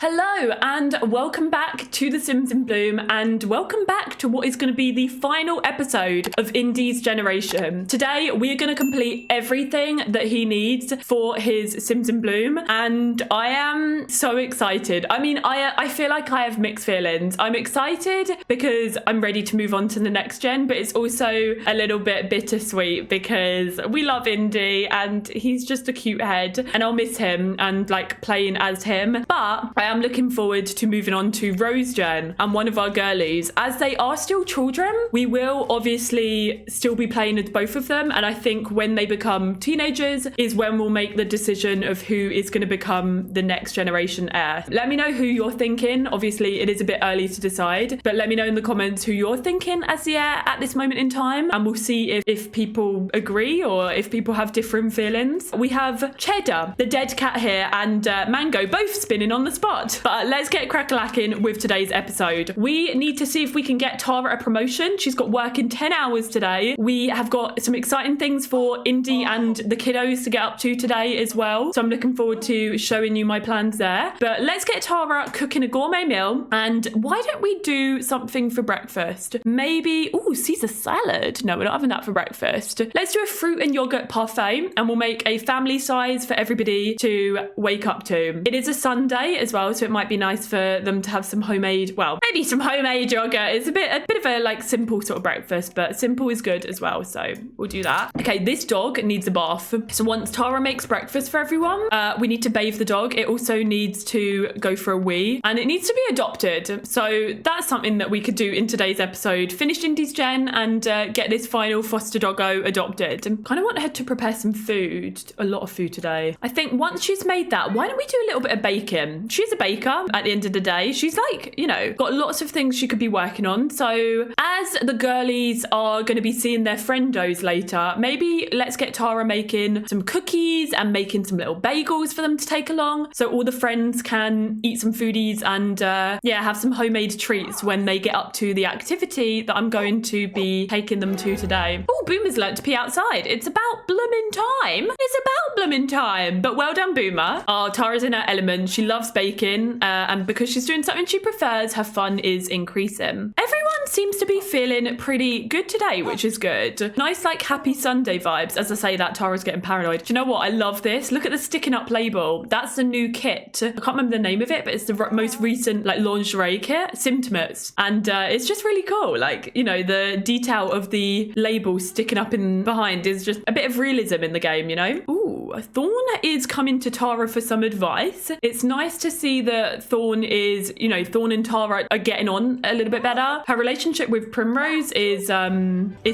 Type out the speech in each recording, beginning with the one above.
Hello and welcome back to The Sims in Bloom, and welcome back to what is going to be the final episode of Indy's generation. Today we are going to complete everything that he needs for his Sims in Bloom, and I am so excited. I mean, I feel like I have mixed feelings. I'm excited because I'm ready to move on to the next gen, but it's also a little bit bittersweet because we love Indy and he's just a cute head and I'll miss him and like playing as him. But I am looking forward to moving on to Rose Gen and one of our girlies. As they are still children, we will obviously still be playing with both of them, and I think when they become teenagers is when we'll make the decision of who is going to become the next generation heir. Let me know who you're thinking. Obviously it is a bit early to decide, but let me know in the comments who you're thinking as the heir at this moment in time, and we'll see if people agree or if people have different feelings. We have Cheddar, the dead cat here, and Mango both spinning on the spot. But let's get crack-a-lacking with today's episode. We need to see if we can get Tara a promotion. She's got work in 10 hours today. We have got some exciting things for Indy and the kiddos to get up to today as well. So I'm looking forward to showing you my plans there. But let's get Tara cooking a gourmet meal. And why don't we do something for breakfast? Maybe, Caesar salad. No, we're not having that for breakfast. Let's do a fruit and yogurt parfait, and we'll make a family size for everybody to wake up to. It is a Sunday as well, so it might be nice for them to have some homemade, well, maybe some homemade yogurt. It's a bit of a like simple sort of breakfast, but simple is good as well, so we'll do that. Okay, this dog needs a bath. So once Tara makes breakfast for everyone, we need to bathe the dog. It also needs to go for a wee, and it needs to be adopted. So that's something that we could do in today's episode. Finish Indy's gen and get this final foster doggo adopted. Kind of want her to prepare some food, a lot of food today. I think once she's made that, why don't we do a little bit of baking? She's a baker at the end of the day. She's like, you know, got lots of things she could be working on. So as the girlies are going to be seeing their friendos later, maybe let's get Tara making some cookies and making some little bagels for them to take along, so all the friends can eat some foodies and have some homemade treats when they get up to the activity that I'm going to be taking them to today. Oh, Boomer's learnt to pee outside. It's about bloomin' time. It's about bloomin' time. But well done, Boomer. Oh, Tara's in her element. She loves baking, and because she's doing something she prefers, her fun is increasing. Everyone seems to be feeling pretty good today, which is good. Nice, like, happy Sunday vibes. As I say that, Tara's getting paranoid. Do you know what? I love this. Look at the sticking up label. That's the new kit. I can't remember the name of it, but it's the most recent, like, lingerie kit, Symptoms. And it's just really cool. Like, you know, the detail of the label sticking up in behind is just a bit of realism in the game, you know? Ooh, Thorn is coming to Tara for some advice. It's nice to see that Thorn and Tara are getting on a little bit better. Her relationship with Primrose is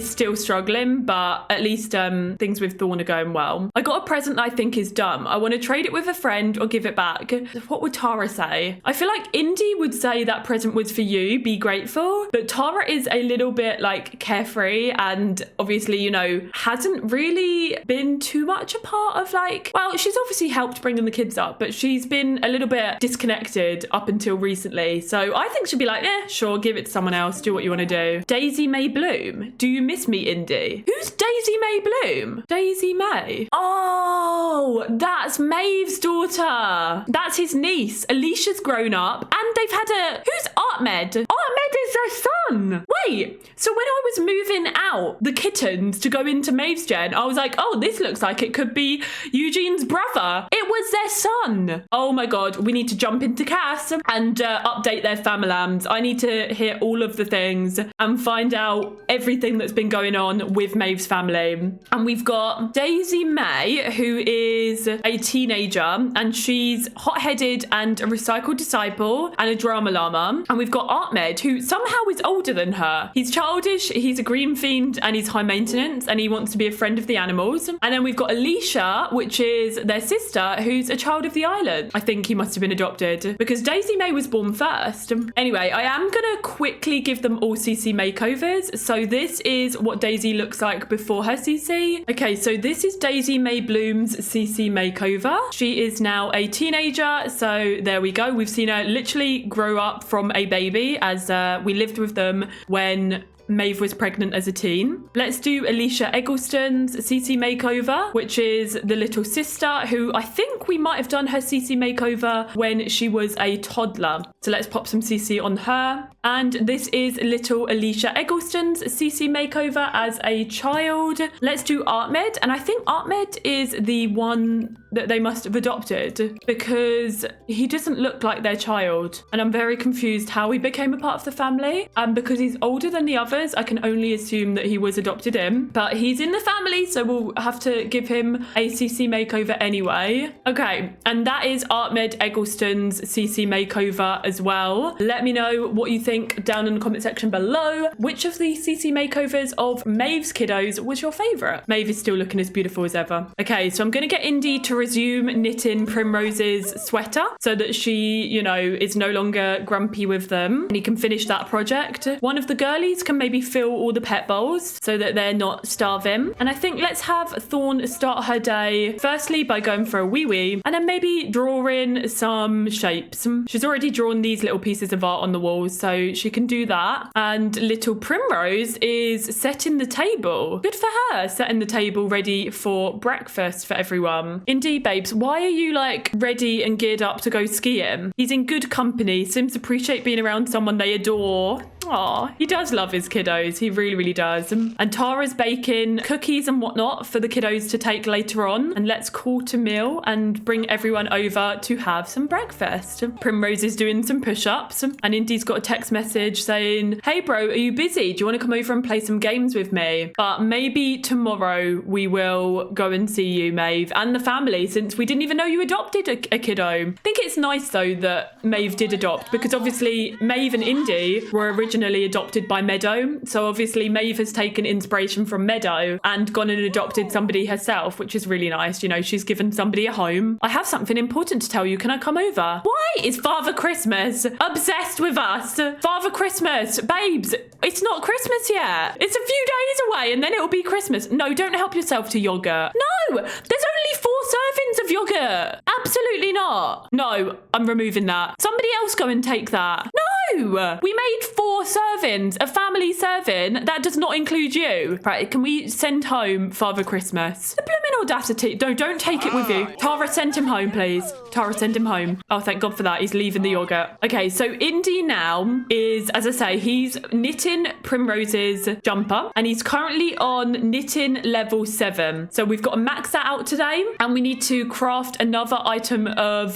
still struggling, but at least things with Thorn are going well. I got a present that I think is dumb. I want to trade it with a friend or give it back. What would Tara say? I feel like Indy would say that present was for you, be grateful, but Tara is a little bit like carefree and obviously, you know, hasn't really been too much a part of like, well, she's obviously helped bringing the kids up, but she's been a little bit disconnected up until recently. So I think she'd be like, sure, give it to someone else, do what you want to do. Daisy May Bloom. Do you miss me, Indy? Who's Daisy May Bloom? Daisy May. Oh, that's Maeve's daughter. That's his niece. Alicia's grown up and they've had who's Ahmed? Ahmed is their son. Wait, so when I was moving out the kittens to go into Maeve's gen, I was like, oh, this looks like it could be Eugene's brother. It was their son. Oh my God, we need to jump into Cass and update their famalams. I need to hear all of the things and find out everything that's been going on with Maeve's family. And we've got Daisy May, who is a teenager, and she's hot-headed and a recycled disciple and a drama llama. And we've got Ahmed, who somehow is older than her. He's childish, he's a green fiend, and he's high maintenance, and he wants to be a friend of the animals. And then we've got Alicia, which is their sister, who's a child of the island. I think he must have been adopted because Daisy May was born first. Anyway, I am gonna quickly give them all CC makeovers. So this is what Daisy looks like before her CC. Okay, so this is Daisy May Bloom's CC makeover. She is now a teenager, so there we go. We've seen her literally grow up from a baby as we lived with them when Maeve was pregnant as a teen. Let's do Alicia Eggleston's CC makeover, which is the little sister who I think we might have done her CC makeover when she was a toddler. So let's pop some CC on her. And this is little Alicia Eggleston's CC makeover as a child. Let's do Ahmed. And I think Ahmed is the one that they must have adopted because he doesn't look like their child. And I'm very confused how he became a part of the family. Because he's older than the others, I can only assume that he was adopted in. But he's in the family, so we'll have to give him a CC makeover anyway. Okay, and that is Ahmed Eggleston's CC makeover as well. Let me know what you think down in the comment section below. Which of the CC makeovers of Maeve's kiddos was your favourite? Maeve is still looking as beautiful as ever. Okay, so I'm going to get Indy to resume knitting Primrose's sweater so that she, you know, is no longer grumpy with them and he can finish that project. One of the girlies can maybe fill all the pet bowls so that they're not starving. And I think let's have Thorn start her day firstly by going for a wee-wee and then maybe drawing some shapes. She's already drawn these little pieces of art on the walls, so she can do that. And little Primrose is setting the table. Good for her, setting the table ready for breakfast for everyone. Indeed, babes, why are you like ready and geared up to go skiing? He's in good company. Sims appreciate being around someone they adore. Aw, he does love his kiddos. He really, really does. And Tara's baking cookies and whatnot for the kiddos to take later on. And let's call to meal and bring everyone over to have some breakfast. Primrose is doing some push-ups and Indy's got a text message saying, hey bro, are you busy? Do you want to come over and play some games with me? But maybe tomorrow we will go and see you, Maeve, and the family, since we didn't even know you adopted a kiddo. I think it's nice though that Maeve did adopt, because obviously Maeve and Indy were originally adopted by Meadow. So obviously Maeve has taken inspiration from Meadow and gone and adopted somebody herself, which is really nice. You know, she's given somebody a home. I have something important to tell you. Can I come over? Why is Father Christmas obsessed with us? Father Christmas, babes, it's not Christmas yet. It's a few days away and then it'll be Christmas. No, don't help yourself to yogurt. No, there's only 4 servings of yogurt. Absolutely not. No, I'm removing that. Somebody else go and take that. No, we made 4 servings, a family serving. That does not include you. Right, can we send home Father Christmas? The blooming audacity. No, don't take it with you. Tara, send him home, please. Tara, send him home. Oh, thank God for that. He's leaving the yogurt. Okay, so Indy now is, as I say, he's knitting Primrose's jumper and he's currently on knitting level 7. So we've got to max that out today and we need to craft another item of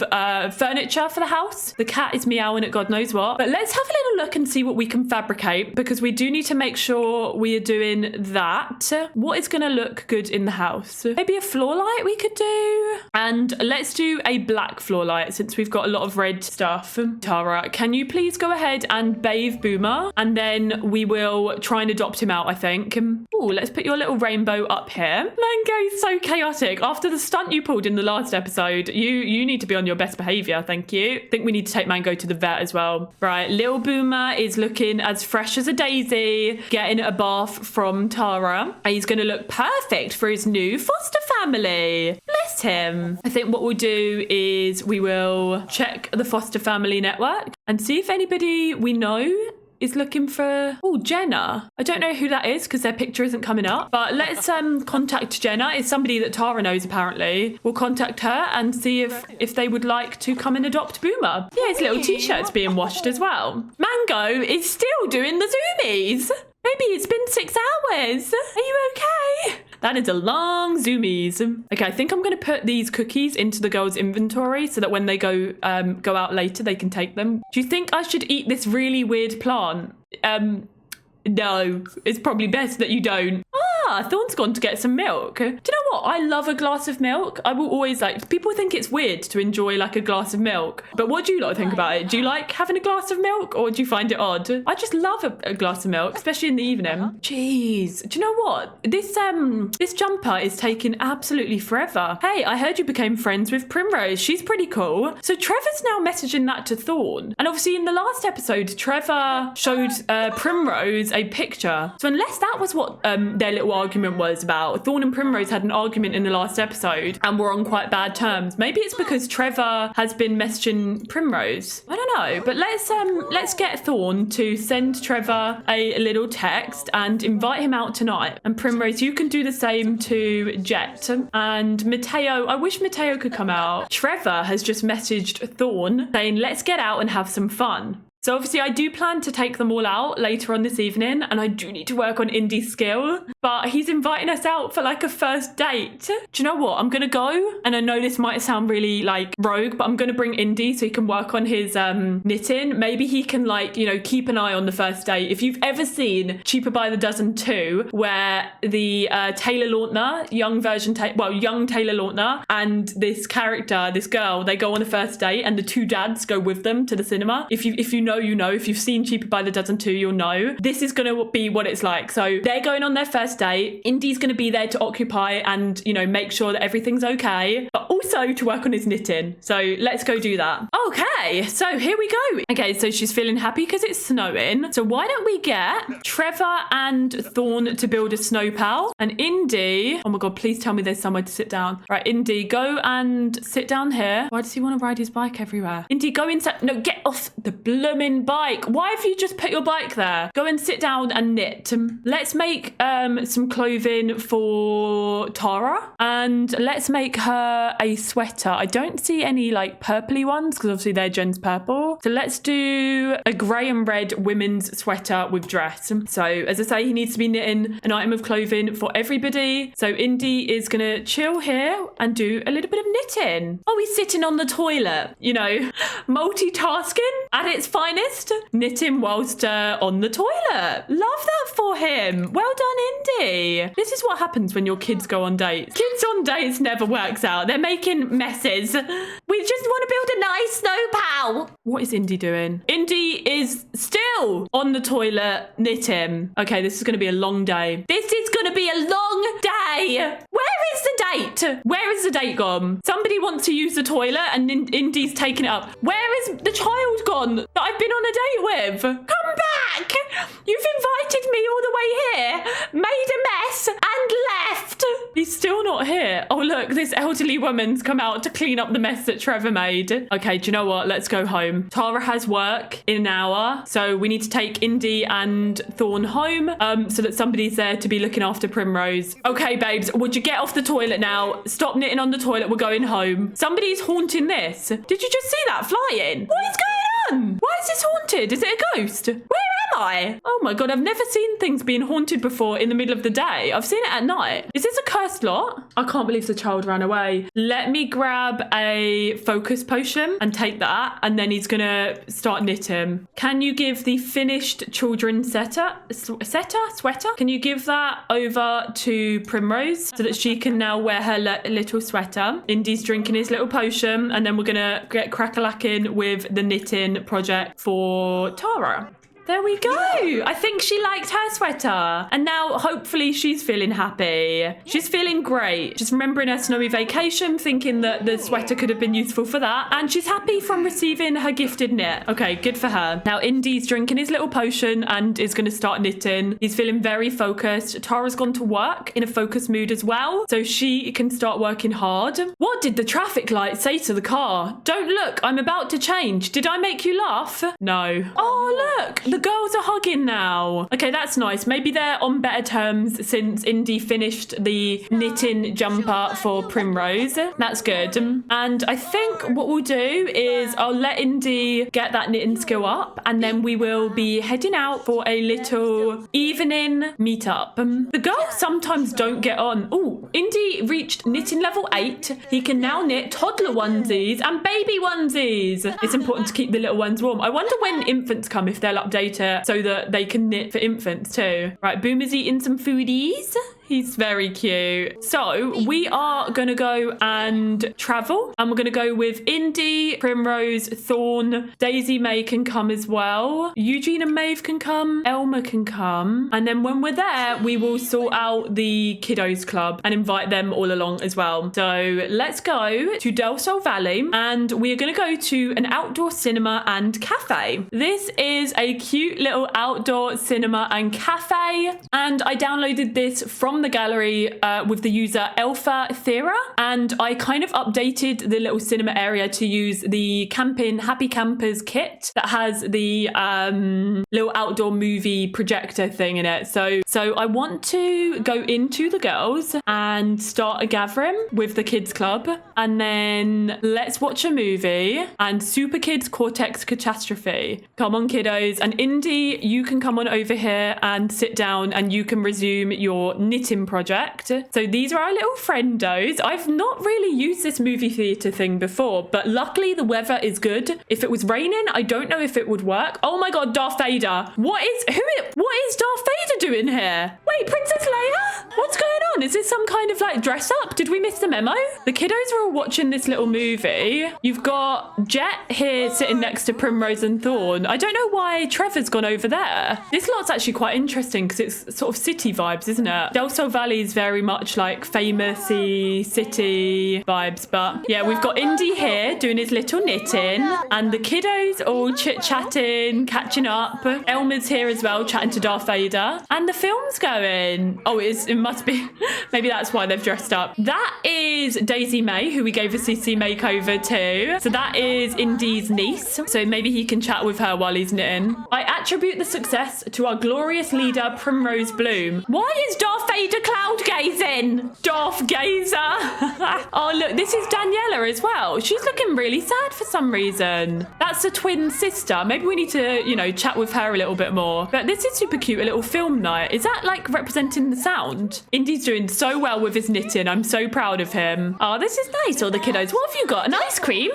furniture for the house. The cat is meowing at God knows what. But let's have a little look and see what we can fabricate, because we do need to make sure we are doing that. What is going to look good in the house? Maybe a floor light we could do. And let's do a black floor light since we've got a lot of red stuff. Tara, can you please go ahead and bathe Boomer? And then we will try and adopt him out, I think. Oh, let's put your little rainbow up here. Mango is so chaotic. After the stunt you pulled in the last episode, you need to be on your best behaviour, thank you. I think we need to take Mango to the vet as well. Right, little Boomer is looking as fresh as a daisy, getting a bath from Tara. And he's going to look perfect for his new foster family. Bless him. I think what we'll do is we will check the foster family network and see if anybody we know is looking for... Oh, Jenna. I don't know who that is because their picture isn't coming up. But let's contact Jenna. It's somebody that Tara knows, apparently. We'll contact her and see if they would like to come and adopt Boomer. Yeah, his little t-shirt's being washed as well. Mango is still doing the zoomies. Maybe it's been 6 hours. Are you okay? That is a long zoomies. Okay, I think I'm going to put these cookies into the girls' inventory so that when they go out later, they can take them. Do you think I should eat this really weird plant? No, it's probably best that you don't. Ah, Thorn's gone to get some milk. Do you know what? I love a glass of milk. I will always like... People think it's weird to enjoy like a glass of milk. But what do you lot think about it? Do you like having a glass of milk or do you find it odd? I just love a glass of milk, especially in the evening. Jeez. Do you know what? This jumper is taking absolutely forever. Hey, I heard you became friends with Primrose. She's pretty cool. So Trevor's now messaging that to Thorn. And obviously in the last episode, Trevor showed Primrose a picture. So unless that was what their little argument was about. Thorn and Primrose had an argument in the last episode and were on quite bad terms. Maybe it's because Trevor has been messaging Primrose. I don't know, but let's get Thorn to send Trevor a little text and invite him out tonight. And Primrose, you can do the same to Jet. And Mateo, I wish Mateo could come out. Trevor has just messaged Thorn saying, let's get out and have some fun. So obviously I do plan to take them all out later on this evening, and I do need to work on Indy's skill, but he's inviting us out for like a first date. Do you know what? I'm going to go, and I know this might sound really like rogue, but I'm going to bring Indy so he can work on his knitting. Maybe he can like, you know, keep an eye on the first date. If you've ever seen Cheaper by the Dozen 2, where the Taylor Lautner, young Taylor Lautner, and this character, this girl, they go on a first date and the two dads go with them to the cinema. If you know, you know. If you've seen Cheaper by the Dozen 2, you'll know. This is going to be what it's like. So they're going on their first date. Indy's going to be there to occupy and, you know, make sure that everything's okay, but also to work on his knitting. So let's go do that. Okay, so here we go. Okay, so she's feeling happy because it's snowing. So why don't we get Trevor and Thorn to build a snow pal? And Indy, oh my God, please tell me there's somewhere to sit down. Right, Indy, go and sit down here. Why does he want to ride his bike everywhere? Indy, go inside. No, get off the blooming bike. Why have you just put your bike there? Go and sit down and knit. Let's make some clothing for Tara, and let's make her a sweater. I don't see any like purpley ones because obviously they're Jen's purple. So let's do a grey and red women's sweater with dress. So as I say, he needs to be knitting an item of clothing for everybody. So Indy is gonna chill here and do a little bit of knitting. Oh, he's sitting on the toilet, you know, multitasking at its finest. Knitting whilst on the toilet. Love that for him. Well done, Indy. This is what happens when your kids go on dates. Kids on dates never works out. They're making messes. We just want to build a nice snow pal. What is Indy doing? Indy is still on the toilet knitting. Okay, this is going to be a long day. This is going to be a long day. Where is the date? Where is the date gone? Somebody wants to use the toilet and Indy's taking it up. Where is the child gone that I've been on a date with? Come back! You've invited me all the way here, made a mess, and left. He's still not here. Oh, look, this elderly woman's come out to clean up the mess that Trevor made. Okay, do you know what? Let's go home. Tara has work in an hour, so we need to take Indy and Thorn home so that somebody's there to be looking after Primrose. Okay, babes, would you get off the toilet now? Stop knitting on the toilet. We're going home. Somebody's haunting this. Did you just see that flying? What is going on? Why is this haunted? Is it a ghost? Where am I? Oh my God, I've never seen things being haunted before in the middle of the day. I've seen it at night. Is this a cursed lot? I can't believe the child ran away. Let me grab a focus potion and take that, and then he's gonna start knitting. Can you give the finished children's sweater? Can you give that over to Primrose so that she can now wear her little sweater? Indy's drinking his little potion, and then we're gonna get crack-a-lacking with the knitting project for Tara. There we go. I think she liked her sweater. And now hopefully she's feeling happy. She's feeling great. She's remembering her snowy vacation, thinking that the sweater could have been useful for that. And she's happy from receiving her gifted knit. Okay, good for her. Now Indy's drinking his little potion and is going to start knitting. He's feeling very focused. Tara's gone to work in a focused mood as well, so she can start working hard. What did the traffic light say to the car? Don't look, I'm about to change. Did I make you laugh? No. Oh, look. The girls are hugging now. Okay, that's nice. Maybe they're on better terms since Indy finished the knitting jumper for Primrose. That's good. And I think what we'll do is I'll let Indy get that knitting skill up, and then we will be heading out for a little evening meetup. The girls sometimes don't get on. Oh, Indy reached knitting level 8. He can now knit toddler onesies and baby onesies. It's important to keep the little ones warm. I wonder when infants come, if they'll update it so that they can knit for infants too. Right, Boomer's eating some foodies. He's very cute. So we are going to go and travel, and we're going to go with Indy, Primrose, Thorn. Daisy May can come as well. Eugene and Maeve can come. Elma can come. And then when we're there, we will sort out the Kiddos Club and invite them all along as well. So let's go to Del Sol Valley, and we're going to go to an outdoor cinema and cafe. This is a cute little outdoor cinema and cafe, and I downloaded this from from the gallery with the user Alpha Thera, and I kind of updated the little cinema area to use the Happy Campers kit that has the little outdoor movie projector thing in it. So I want to go into the girls and start a gathering with the kids club, and then let's watch a movie and Super Kids Cortex Catastrophe. Come on, kiddos. And Indy, you can come on over here and sit down and you can resume your knitting project. So these are our little friendos. I've not really used this movie theatre thing before, but luckily the weather is good. If it was raining, I don't know if it would work. Oh my God, Darth Vader. What is Darth Vader doing here? Wait, Princess Leia? What's going on? Is this some kind of like dress up? Did we miss the memo? The kiddos are all watching this little movie. You've got Jet here sitting next to Primrose and Thorn. I don't know why Trevor's gone over there. This lot's actually quite interesting because it's sort of city vibes, isn't it? Del Sol Valley is very much like famous-y city vibes, but yeah, we've got Indy here doing his little knitting and the kiddos all chit-chatting, catching up. Elmer's here as well, chatting to Darth Vader, and the film's going. Oh, it must be. Maybe that's why they've dressed up. That is Daisy May, who we gave a CC makeover to. So that is Indy's niece. So maybe he can chat with her while he's knitting. I attribute the success to our glorious leader, Primrose Bloom. Why is Darth Vader cloud gazing? Darth Gazer. Oh, look, this is Daniela as well. She's looking really sad for some reason. That's the twin sister. Maybe we need to, chat with her a little bit more. But this is super cute, a little film night. Is that like representing the sound? Indy's doing so well with his knitting. I'm so proud of him. Oh, this is nice, all the kiddos. What have you got? An ice cream?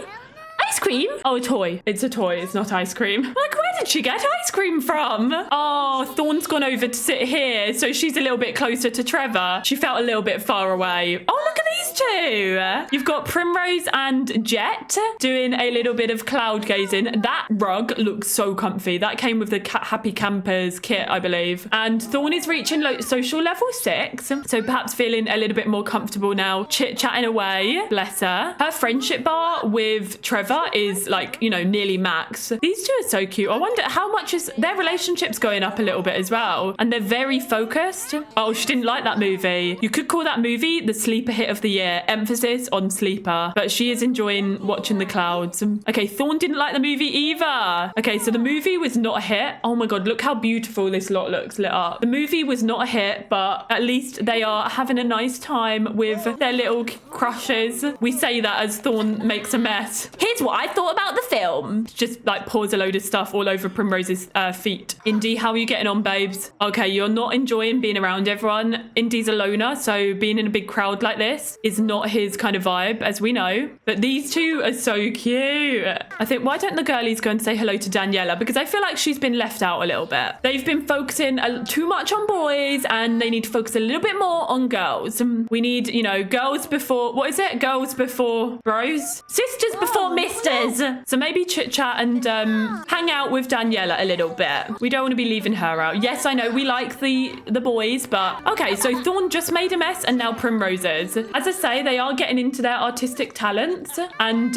Ice cream? Oh, a toy. It's a toy. It's not ice cream. Like, where did she get ice cream from? Oh, Thorn's gone over to sit here, so she's a little bit closer to Trevor. She felt a little bit far away. Oh, look at these two. You've got Primrose and Jet doing a little bit of cloud gazing. That rug looks so comfy. That came with the Happy Campers kit, I believe. And Thorn is reaching social level 6, so perhaps feeling a little bit more comfortable now, chit-chatting away. Bless her. Her friendship bar with Trevor is like, nearly max. These two are so cute. I wonder how much is their relationship's going up a little bit as well. And they're very focused. Oh, she didn't like that movie. You could call that movie the sleeper hit of the year. Emphasis on sleeper. But she is enjoying watching the clouds. Okay, Thorn didn't like the movie either. Okay, so the movie was not a hit. Oh my God, look how beautiful this lot looks lit up. The movie was not a hit, but at least they are having a nice time with their little crushes. We say that as Thorn makes a mess. Here's what I thought about the film. Just like pours a load of stuff all over Primrose's feet. Indy, how are you getting on, babes? Okay, you're not enjoying being around everyone. Indy's a loner, so being in a big crowd like this is not his kind of vibe, as we know. But these two are so cute. I think, why don't the girlies go and say hello to Daniela? Because I feel like she's been left out a little bit. They've been focusing too much on boys, and they need to focus a little bit more on girls. We need, girls before, what is it? Girls before bros? Sisters before misters. So maybe chit chat and hang out with Daniela a little bit. We don't want to be leaving her out. Yes, I know we like the boys, but okay. So Thorn just made a mess, and now Primroses. As I say, they are getting into their artistic talents and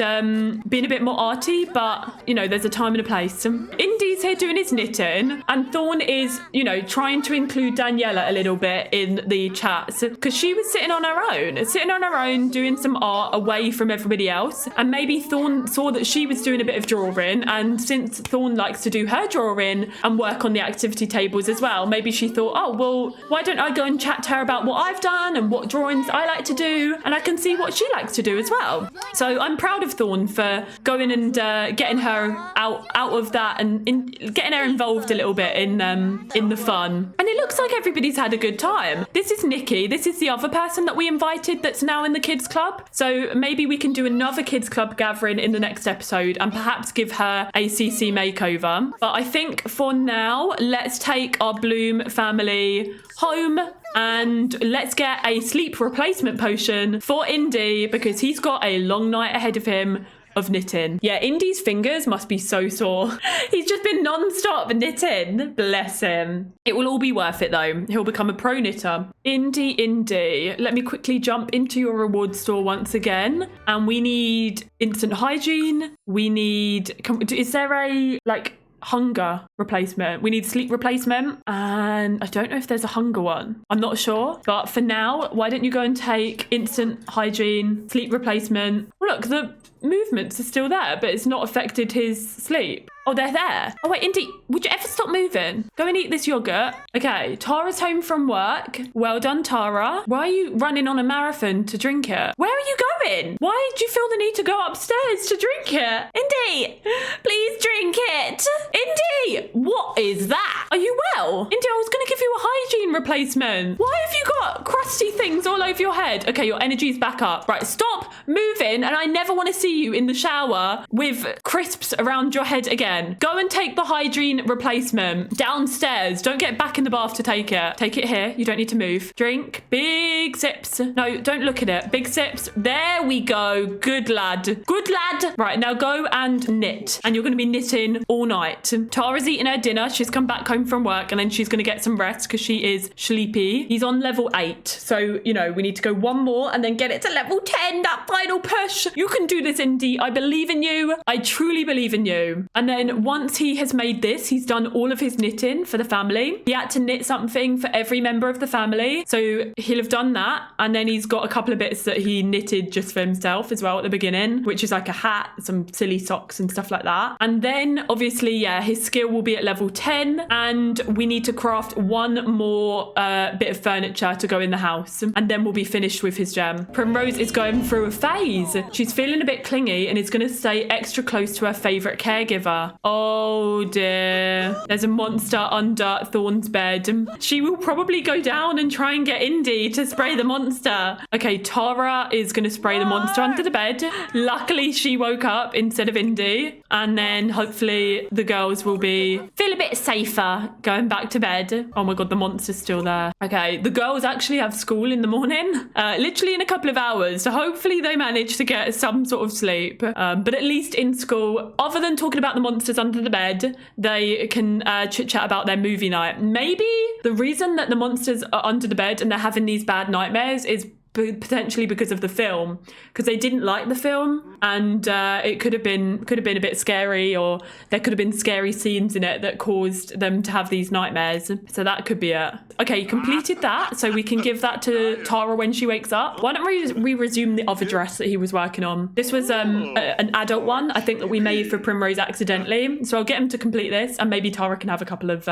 being a bit more arty, but there's a time and a place. Indy's here doing his knitting, and Thorn is trying to include Daniela a little bit in the chats because she was sitting on her own doing some art away from everybody else, and maybe Thorn saw that she was doing a bit of drawing, and since Thorn likes to do her drawing and work on the activity tables as well, maybe she thought, oh well, why don't I go and chat to her about what I've done and what drawings I like to do, and I can see what she likes to do as well. So I'm proud of Thorn for going and getting her out of that and getting her involved a little bit in the fun. And it looks like everybody's had a good time. This is Nikki. This is the other person that we invited that's now in the kids club. So maybe we can do another kids club gathering in the next episode and perhaps give her a CC makeover. But I think for now, let's take our Bloom family home and let's get a sleep replacement potion for Indy because he's got a long night ahead of him of knitting. Yeah, Indy's fingers must be so sore. He's just been non-stop knitting. Bless him. It will all be worth it though. He'll become a pro knitter. Indy. Let me quickly jump into your reward store once again. And we need instant hygiene. We need... Is there a, like... hunger replacement. We need sleep replacement. And I don't know if there's a hunger one. I'm not sure. But for now, why don't you go and take instant hygiene, sleep replacement. Well, look, the movements are still there, but it's not affected his sleep. Oh, they're there. Oh, wait, Indy, would you ever stop moving? Go and eat this yogurt. Okay, Tara's home from work. Well done, Tara. Why are you running on a marathon to drink it? Where are you going? Why do you feel the need to go upstairs to drink it? Indy, please drink it. Indy, what is that? Are you well? Indy, I was going to give you a hygiene replacement. Why have you got crusty things all over your head? Okay, your energy's back up. Right, stop moving, and I never want to see you in the shower with crisps around your head again. Go and take the hygiene replacement downstairs. Don't get back in the bath to take it. Take it here. You don't need to move. Drink. Big sips. No, don't look at it. Big sips. There we go. Good lad. Good lad. Right, now go and knit. And you're going to be knitting all night. Tara's eating her dinner. She's come back home from work and then she's going to get some rest because she is sleepy. He's on level 8. So, you know, we need to go one more and then get it to level 10. That final push. You can do this, Indy. I believe in you. I truly believe in you. And then once he has made this, he's done all of his knitting for the family. He had to knit something for every member of the family. So he'll have done that. And then he's got a couple of bits that he knitted just for himself as well at the beginning, which is like a hat, some silly socks and stuff like that. And then obviously, yeah, his skill will be at level 10. And we need to craft one more bit of furniture to go in the house. And then we'll be finished with his gem. Primrose is going through a phase. She's feeling a bit clingy and is going to stay extra close to her favourite caregiver. Oh dear. There's a monster under Thorn's bed. She will probably go down and try and get Indy to spray the monster. Okay, Tara is going to spray the monster under the bed. Luckily, she woke up instead of Indy. And then hopefully the girls will feel a bit safer going back to bed. Oh my god, the monster's still there. Okay, the girls actually have school in the morning. Literally in a couple of hours. So hopefully they manage to get some sort of sleep. But at least in school, other than talking about the monsters under the bed, they can chit chat about their movie night. Maybe the reason that the monsters are under the bed and they're having these bad nightmares is potentially because of the film, because they didn't like the film and it could have been a bit scary, or there could have been scary scenes in it that caused them to have these nightmares. So that could be it. Okay, completed that, so we can give that to Tara when she wakes up. Why don't we resume the other dress that he was working on? This was an adult one, I think, that we made for Primrose accidentally. So I'll get him to complete this, and maybe Tara can have a couple of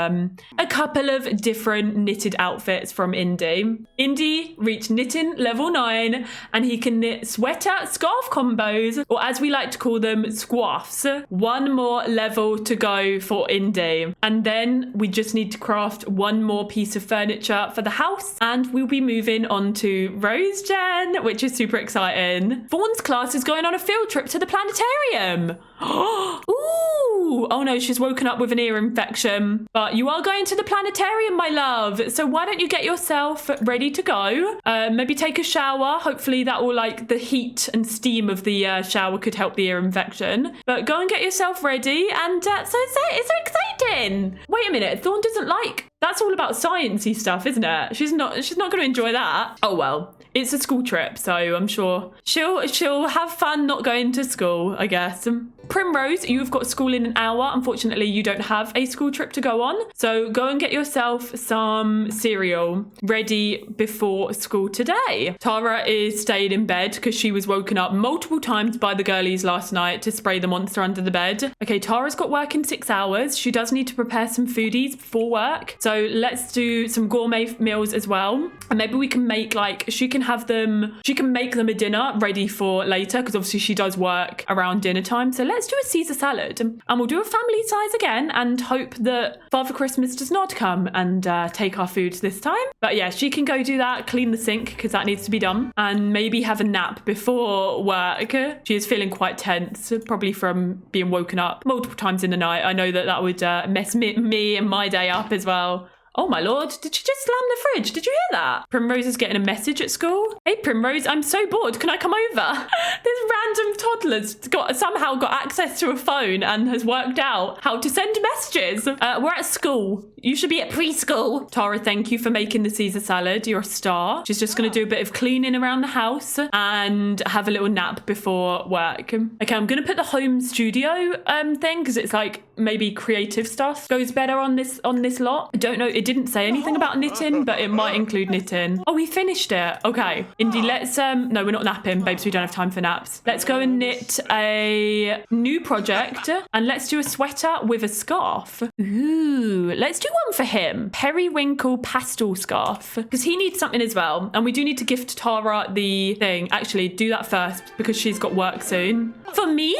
different knitted outfits from Indy. Indy reached knitting level 9, and he can knit sweater scarf combos, or as we like to call them, squaffs. One more level to go for Indy, and then we just need to craft one more piece of furniture for the house, and we'll be moving on to Rose Jen, which is super exciting. Fawn's class is going on a field trip to the planetarium. Ooh, oh no, she's woken up with an ear infection. But you are going to the planetarium, my love. So why don't you get yourself ready to go? Maybe take a shower. Hopefully that will, like, the heat and steam of the shower could help the ear infection. But go and get yourself ready, and so it's so exciting. Wait a minute, Thorn doesn't like. That's all about sciencey stuff, isn't it? She's not going to enjoy that. Oh well. It's a school trip, so I'm sure she'll have fun not going to school, I guess. Primrose, you've got school in an hour. Unfortunately, you don't have a school trip to go on. So go and get yourself some cereal ready before school today. Tara is staying in bed because she was woken up multiple times by the girlies last night to spray the monster under the bed. Okay, Tara's got work in 6 hours. She does need to prepare some foodies before work. So let's do some gourmet meals as well. And maybe we can make, like, she can make them a dinner ready for later, because obviously she does work around dinner time. So let's do a Caesar salad, and we'll do a family size again and hope that Father Christmas does not come and take our food this time. But yeah, she can go do that, clean the sink because that needs to be done, and maybe have a nap before work. She is feeling quite tense, probably from being woken up multiple times in the night. I know that would mess me and my day up as well. Oh my lord, did she just slam the fridge? Did you hear that? Primrose is getting a message at school. Hey Primrose, I'm so bored. Can I come over? This random toddler's somehow got access to a phone and has worked out how to send messages. We're at school. You should be at preschool. Tara, thank you for making the Caesar salad. You're a star. She's just going to do a bit of cleaning around the house and have a little nap before work. Okay, I'm going to put the home studio thing because it's like maybe creative stuff goes better on this lot. I don't know. It didn't say anything about knitting, but it might include knitting. Oh, we finished it. Okay. Indy, let's no, we're not napping, babes. We don't have time for naps. Let's go and knit a new project, and let's do a sweater with a scarf. Ooh, let's do one for him. Periwinkle pastel scarf, because he needs something as well. And we do need to gift Tara the thing. Actually, do that first because she's got work soon. For me?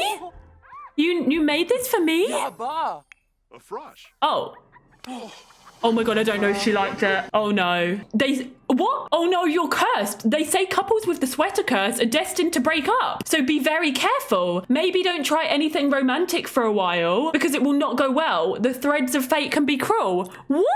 You made this for me? Oh. Oh my god, I don't know if she liked it. Oh no. What? Oh no, you're cursed. They say couples with the sweater curse are destined to break up. So be very careful. Maybe don't try anything romantic for a while because it will not go well. The threads of fate can be cruel. What?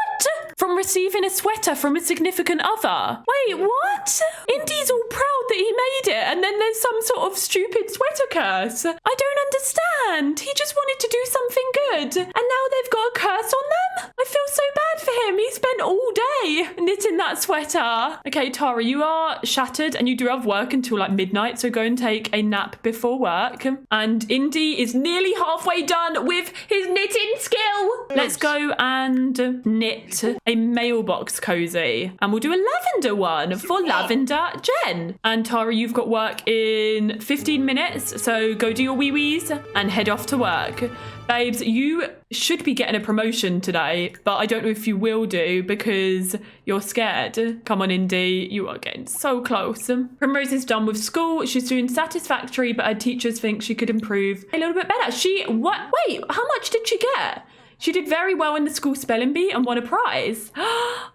From receiving a sweater from a significant other. Wait, what? Indy's all proud that he made it and then there's some sort of stupid sweater curse. I don't understand. He just wanted to do something good and now they've got a curse on them? I feel so bad for him. He spent all day knitting that sweater. Okay, Tara, you are shattered and you do have work until like midnight, so go and take a nap before work. And Indy is nearly halfway done with his knitting skill. Let's go and knit a mailbox cozy. And we'll do a lavender one for Lavender Jen. And Tara, you've got work in 15 minutes, so go do your wee-wees and head off to work. Babes, you should be getting a promotion today, but I don't know if you will do because you're scared. Come on, Indy. You are getting so close. Primrose is done with school. She's doing satisfactory, but her teachers think she could improve a little bit better. Wait, how much did she get? She did very well in the school spelling bee and won a prize. Well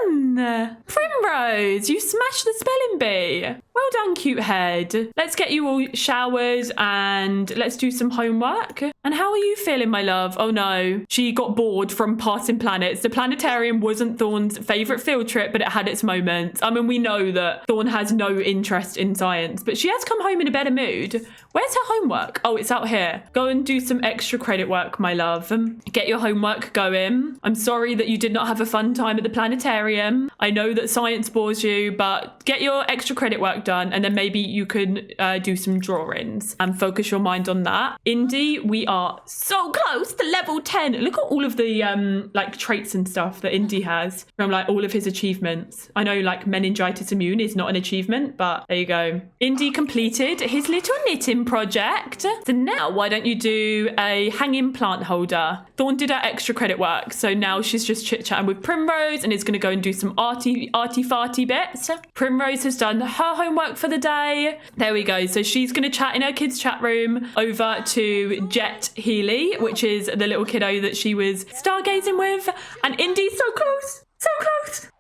done! Primrose, you smashed the spelling bee. Well done, cute head. Let's get you all showered and let's do some homework. And how are you feeling, my love? Oh no, she got bored from passing planets. The planetarium wasn't Thorne's favourite field trip, but it had its moments. I mean, we know that Thorne has no interest in science, but she has come home in a better mood. Where's her homework? Oh, it's out here. Go and do some extra credit work, my love. Get your homework going. I'm sorry that you did not have a fun time at the planetarium. I know that science bores you, but get your extra credit work done and then maybe you can do some drawings and focus your mind on that. Indy, we are so close to level 10. Look at all of the like traits and stuff that Indy has from like all of his achievements. I know like meningitis immune is not an achievement, but there you go. Indy completed his little knitting project. So now why don't you do a hanging plant holder? Thorne did her extra credit work, so now she's just chit-chatting with Primrose and is going to go and do some arty-farty bits. Primrose has done her homework for the day. There we go. So she's going to chat in her kids' chat room over to Jet Healy, which is the little kiddo that she was stargazing with. And Indy's so close. So close.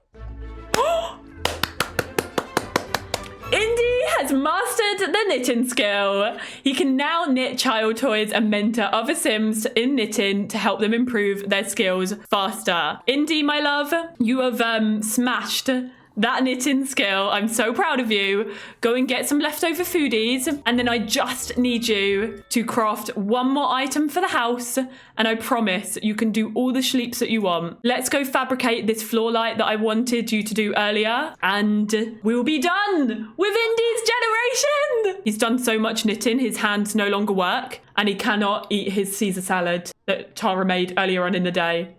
Indy has mastered the knitting skill. He can now knit child toys and mentor other Sims in knitting to help them improve their skills faster. Indy, my love, you have smashed that knitting skill. I'm so proud of you. Go and get some leftover foodies. And then I just need you to craft one more item for the house. And I promise you can do all the sleeps that you want. Let's go fabricate this floor light that I wanted you to do earlier. And we will be done with Indy's generation. He's done so much knitting, his hands no longer work. And he cannot eat his Caesar salad that Tara made earlier on in the day.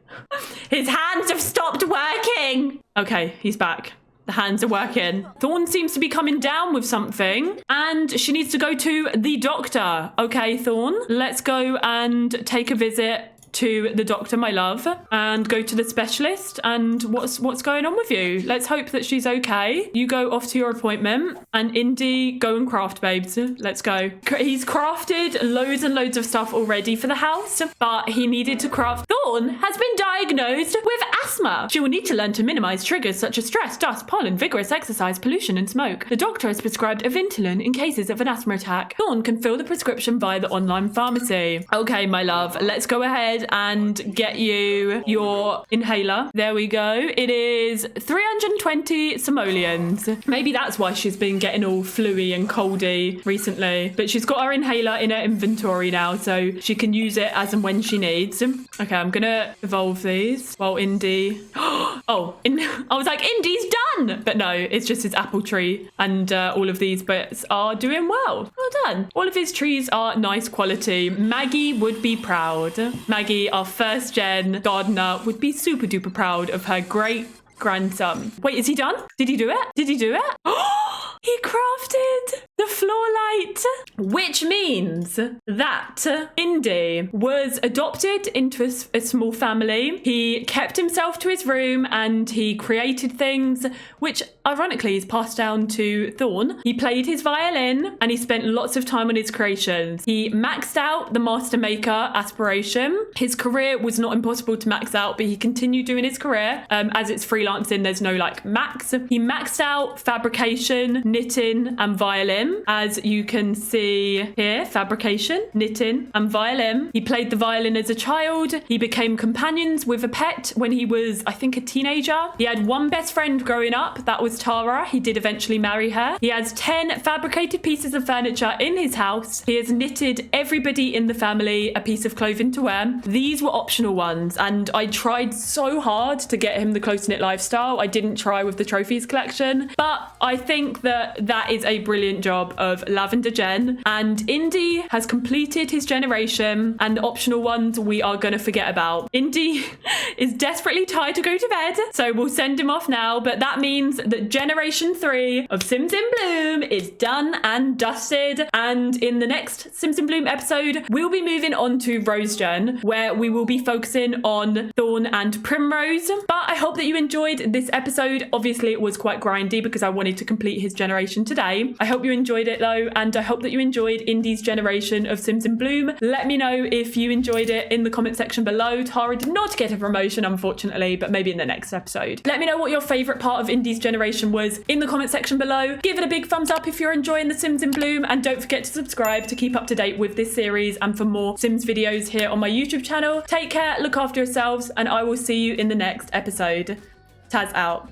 His hands have stopped working. Okay, he's back. The hands are working. Thorne seems to be coming down with something and she needs to go to the doctor. Okay, Thorne, let's go and take a visit to the doctor, my love, and go to the specialist. And what's going on with you? Let's hope that she's okay. You go off to your appointment and Indy, go and craft, babes. Let's go. He's crafted loads and loads of stuff already for the house, but he needed to craft. Thorne has been diagnosed with asthma. She will need to learn to minimize triggers such as stress, dust, pollen, vigorous exercise, pollution, and smoke. The doctor has prescribed a Ventolin in cases of an asthma attack. Thorne can fill the prescription via the online pharmacy. Okay, my love, let's go ahead and get you your inhaler. There we go. It is 320 simoleons. Maybe that's why she's been getting all fluey and coldy recently. But she's got her inhaler in her inventory now, so she can use it as and when she needs. Okay, I'm gonna evolve these while Indy... Oh, I was like, Indy's done! But no, it's just his apple tree. And all of these bits are doing well. Well done. All of his trees are nice quality. Maggie would be proud. Maggie, our first gen gardener, would be super duper proud of her great grandson. Wait, is he done? Did he do it? Did he do it? Oh, he crafted the floor light, which means that Indy was adopted into a small family. He kept himself to his room and he created things which ironically is passed down to Thorn. He played his violin and he spent lots of time on his creations. He maxed out the Master Maker aspiration. His career was not impossible to max out, but he continued doing his career. As it's freelancing, there's no like max. He maxed out fabrication, knitting and violin. As you can see here, fabrication, knitting and violin. He played the violin as a child. He became companions with a pet when he was, I think, a teenager. He had one best friend growing up. That was Tara. He did eventually marry her. He has 10 fabricated pieces of furniture in his house. He has knitted everybody in the family a piece of clothing to wear. These were optional ones, and I tried so hard to get him the close-knit lifestyle. I didn't try with the trophies collection, but I think that is a brilliant job of Lavender Gen, and Indy has completed his generation, and the optional ones we are going to forget about. Indy is desperately tired to go to bed, so we'll send him off now, but that means that Generation 3 of Sims in Bloom is done and dusted, and in the next Sims in Bloom episode, we'll be moving on to Rose Gen, where we will be focusing on Thorn and Primrose. But I hope that you enjoyed this episode. Obviously, it was quite grindy because I wanted to complete his generation today. I hope you enjoyed it though, and I hope that you enjoyed Indy's generation of Sims in Bloom. Let me know if you enjoyed it in the comment section below. Tara did not get a promotion, unfortunately, but maybe in the next episode. Let me know what your favourite part of Indy's generation was in the comment section below. Give it a big thumbs up if you're enjoying the Sims in Bloom, and don't forget to subscribe to keep up to date with this series and for more Sims videos here on my YouTube channel. Take care, look after yourselves, and I will see you in the next episode. Taz out.